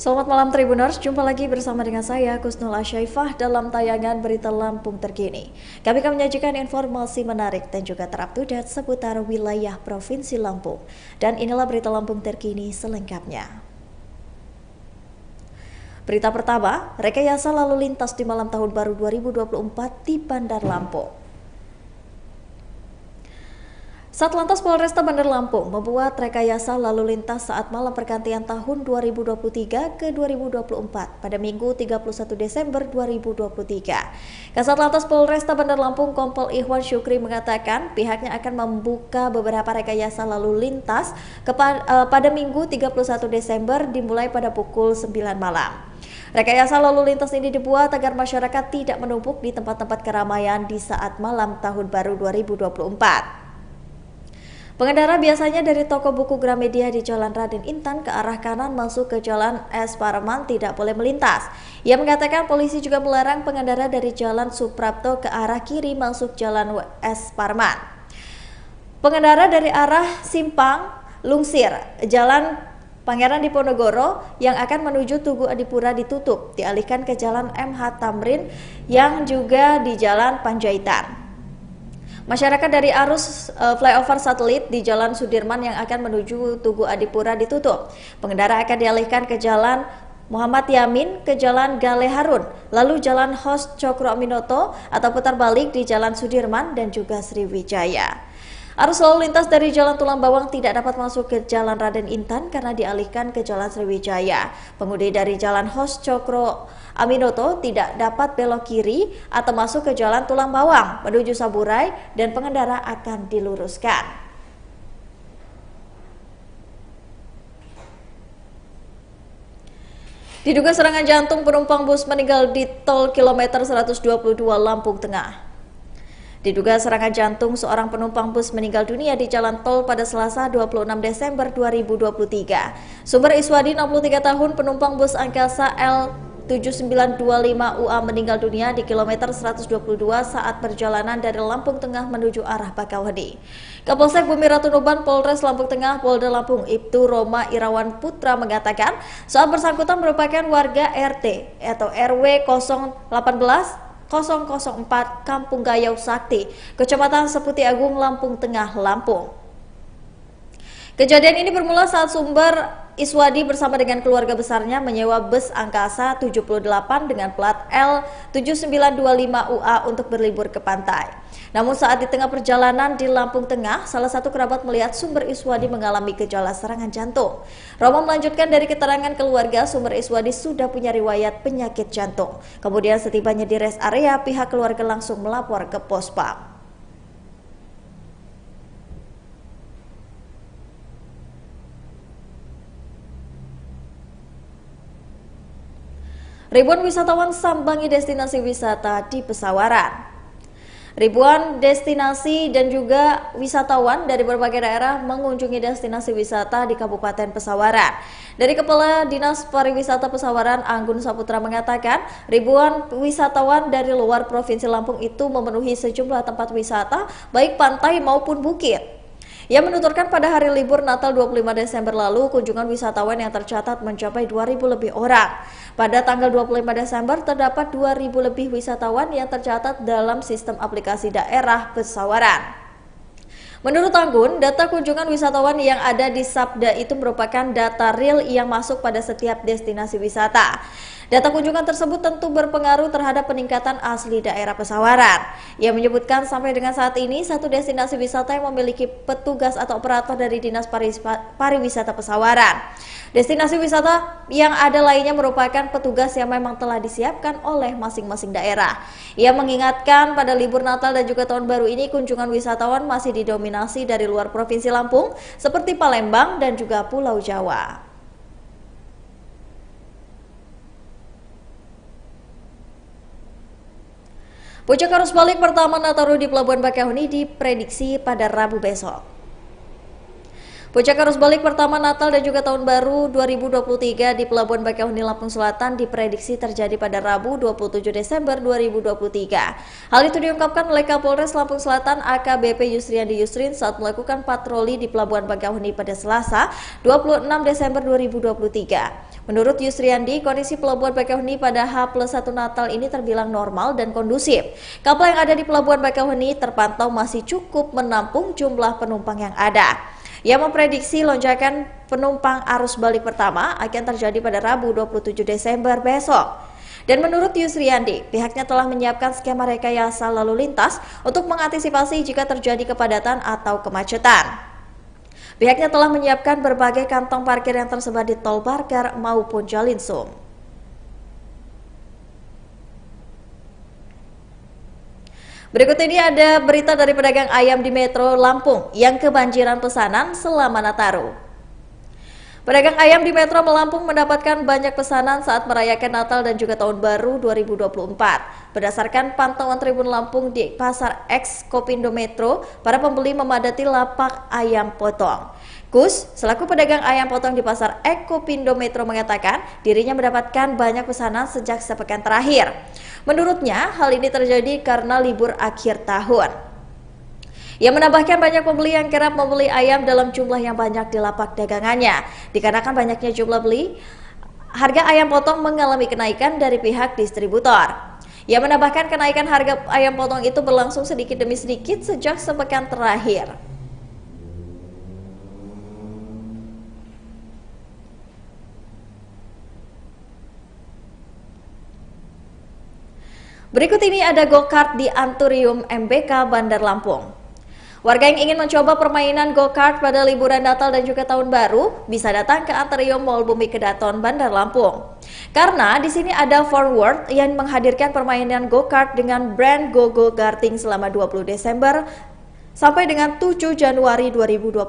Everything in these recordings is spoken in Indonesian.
Selamat malam Tribuners, jumpa lagi bersama dengan saya Kusnul Asyaifah dalam tayangan Berita Lampung Terkini. Kami akan menyajikan informasi menarik dan juga terupdate seputar wilayah Provinsi Lampung. Dan inilah Berita Lampung Terkini selengkapnya. Berita pertama, rekayasa lalu lintas di malam tahun baru 2024 di Bandar Lampung. Satlantas Polresta Bandar Lampung membuat rekayasa lalu lintas saat malam pergantian tahun 2023 ke 2024 pada Minggu 31 Desember 2023. Kasatlantas Polresta Bandar Lampung Kompol Ikhwan Syukri mengatakan pihaknya akan membuka beberapa rekayasa lalu lintas pada Minggu 31 Desember dimulai pada pukul 9 malam. Rekayasa lalu lintas ini dibuat agar masyarakat tidak menumpuk di tempat-tempat keramaian di saat malam tahun baru 2024. Pengendara biasanya dari toko buku Gramedia di Jalan Raden Intan ke arah kanan masuk ke Jalan S. Parman tidak boleh melintas. Ia mengatakan polisi juga melarang pengendara dari Jalan Suprapto ke arah kiri masuk Jalan S. Parman. Pengendara dari arah Simpang Lungsir, Jalan Pangeran Diponegoro yang akan menuju Tugu Adipura ditutup, dialihkan ke Jalan MH Tamrin yang juga di Jalan Panjaitan. Masyarakat dari arus flyover satelit di Jalan Sudirman yang akan menuju Tugu Adipura ditutup. Pengendara akan dialihkan ke Jalan Muhammad Yamin ke Jalan Gale Harun, lalu Jalan Hos Cokro Aminoto atau putar balik di Jalan Sudirman dan juga Sriwijaya. Arus lalu lintas dari Jalan Tulang Bawang tidak dapat masuk ke Jalan Raden Intan karena dialihkan ke Jalan Sriwijaya. Pengemudi dari Jalan Hos Cokro Aminoto tidak dapat belok kiri atau masuk ke Jalan Tulang Bawang menuju Saburai dan pengendara akan diluruskan. Diduga serangan jantung penumpang bus meninggal di tol kilometer 122 Lampung Tengah. Diduga serangan jantung seorang penumpang bus meninggal dunia di jalan tol pada Selasa 26 Desember 2023. Sumber Iswadi 63 tahun penumpang bus angkasa L7925 UA meninggal dunia di kilometer 122 saat perjalanan dari Lampung Tengah menuju arah Bakauheni. Kapolsek Bumi Ratu Nuban Polres Lampung Tengah Polda Lampung Ibtu Roma Irawan Putra mengatakan saat bersangkutan merupakan warga RT atau RW 004 Kampung Gayau Sakti, Kecamatan Seputi Agung, Lampung Tengah, Lampung. Kejadian ini bermula saat sumber Iswadi bersama dengan keluarga besarnya menyewa bus angkasa 78 dengan plat L7925 UA untuk berlibur ke pantai. Namun saat di tengah perjalanan di Lampung Tengah, salah satu kerabat melihat sumber Iswadi mengalami gejala serangan jantung. Roma melanjutkan dari keterangan keluarga, sumber Iswadi sudah punya riwayat penyakit jantung. Kemudian setibanya di rest area, pihak keluarga langsung melapor ke Pospam. Ribuan wisatawan sambangi destinasi wisata di Pesawaran. Ribuan destinasi dan juga wisatawan dari berbagai daerah mengunjungi destinasi wisata di Kabupaten Pesawaran. Dari Kepala Dinas Pariwisata Pesawaran, Anggun Saputra mengatakan, ribuan wisatawan dari luar Provinsi Lampung itu memenuhi sejumlah tempat wisata, baik pantai maupun bukit. Ia menuturkan pada hari libur Natal 25 Desember lalu, kunjungan wisatawan yang tercatat mencapai 2.000 lebih orang. Pada tanggal 25 Desember, terdapat 2.000 lebih wisatawan yang tercatat dalam sistem aplikasi daerah Pesawaran. Menurut Anggun, data kunjungan wisatawan yang ada di Sabda itu merupakan data real yang masuk pada setiap destinasi wisata. Data kunjungan tersebut tentu berpengaruh terhadap peningkatan asli daerah Pesawaran. Ia menyebutkan sampai dengan saat ini satu destinasi wisata yang memiliki petugas atau operator dari Dinas Pariwisata Pesawaran. Destinasi wisata yang ada lainnya merupakan petugas yang memang telah disiapkan oleh masing-masing daerah. Ia mengingatkan pada libur Natal dan juga Tahun Baru ini kunjungan wisatawan masih didominasi dari luar Provinsi Lampung seperti Palembang dan juga Pulau Jawa. Puncak arus balik pertama Nataru di Pelabuhan Bakauheni diprediksi pada Rabu besok. Puncak arus balik pertama Natal dan juga Tahun Baru 2023 di Pelabuhan Bakauheni Lampung Selatan diprediksi terjadi pada Rabu 27 Desember 2023. Hal itu diungkapkan oleh Kapolres Lampung Selatan AKBP Yusriandi Yusrin saat melakukan patroli di Pelabuhan Bakauheni pada Selasa 26 Desember 2023. Menurut Yusriandi, kondisi Pelabuhan Bakauheni pada H+1 Natal ini terbilang normal dan kondusif. Kapal yang ada di Pelabuhan Bakauheni terpantau masih cukup menampung jumlah penumpang yang ada. Ia memprediksi lonjakan penumpang arus balik pertama akan terjadi pada Rabu 27 Desember besok. Dan menurut Yusriandi, pihaknya telah menyiapkan skema rekayasa lalu lintas untuk mengantisipasi jika terjadi kepadatan atau kemacetan. Pihaknya telah menyiapkan berbagai kantong parkir yang tersebar di tol Barkar maupun Jalinsum. Berikut ini ada berita dari pedagang ayam di Metro Lampung yang kebanjiran pesanan selama Nataru. Pedagang ayam di Metro Lampung mendapatkan banyak pesanan saat merayakan Natal dan juga Tahun Baru 2024. Berdasarkan pantauan Tribun Lampung di Pasar X Kopindo Metro, para pembeli memadati lapak ayam potong. Kus, selaku pedagang ayam potong di Pasar X Kopindo Metro mengatakan dirinya mendapatkan banyak pesanan sejak sepekan terakhir. Menurutnya, hal ini terjadi karena libur akhir tahun. Ia menambahkan banyak pembeli yang kerap membeli ayam dalam jumlah yang banyak di lapak dagangannya. Dikarenakan banyaknya jumlah beli, harga ayam potong mengalami kenaikan dari pihak distributor. Ia menambahkan kenaikan harga ayam potong itu berlangsung sedikit demi sedikit sejak sepekan terakhir. Berikut ini ada go-kart di Anturium MBK Bandar Lampung. Warga yang ingin mencoba permainan go-kart pada liburan Natal dan juga Tahun Baru bisa datang ke Anturium Mall Bumi Kedaton Bandar Lampung. Karena di sini ada Forward yang menghadirkan permainan go-kart dengan brand GoGo Karting selama 20 Desember sampai dengan 7 Januari 2024.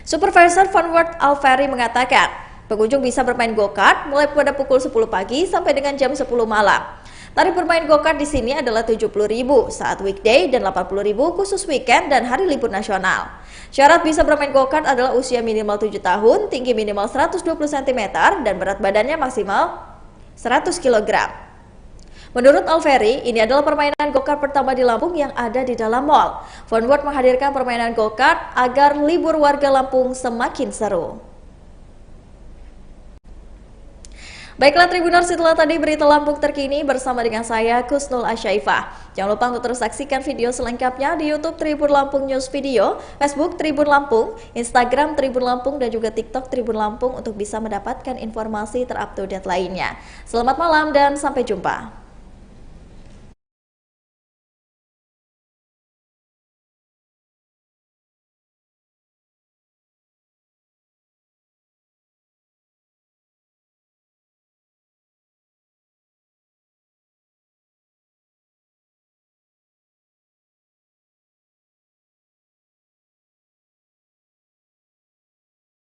Supervisor Forward Alferi mengatakan, pengunjung bisa bermain go-kart mulai pada pukul 10 pagi sampai dengan jam 10 malam. Tarif bermain go-kart di sini adalah Rp70.000 saat weekday dan Rp80.000 khusus weekend dan hari libur nasional. Syarat bisa bermain go-kart adalah usia minimal 7 tahun, tinggi minimal 120 cm, dan berat badannya maksimal 100 kg. Menurut Alferi, ini adalah permainan go-kart pertama di Lampung yang ada di dalam mall. Forward menghadirkan permainan go-kart agar libur warga Lampung semakin seru. Baiklah Tribuners, setelah tadi berita Lampung terkini bersama dengan saya Kusnul Asyaifah. Jangan lupa untuk terus saksikan video selengkapnya di YouTube Tribun Lampung News Video, Facebook Tribun Lampung, Instagram Tribun Lampung, dan juga TikTok Tribun Lampung untuk bisa mendapatkan informasi terupdate lainnya. Selamat malam dan sampai jumpa.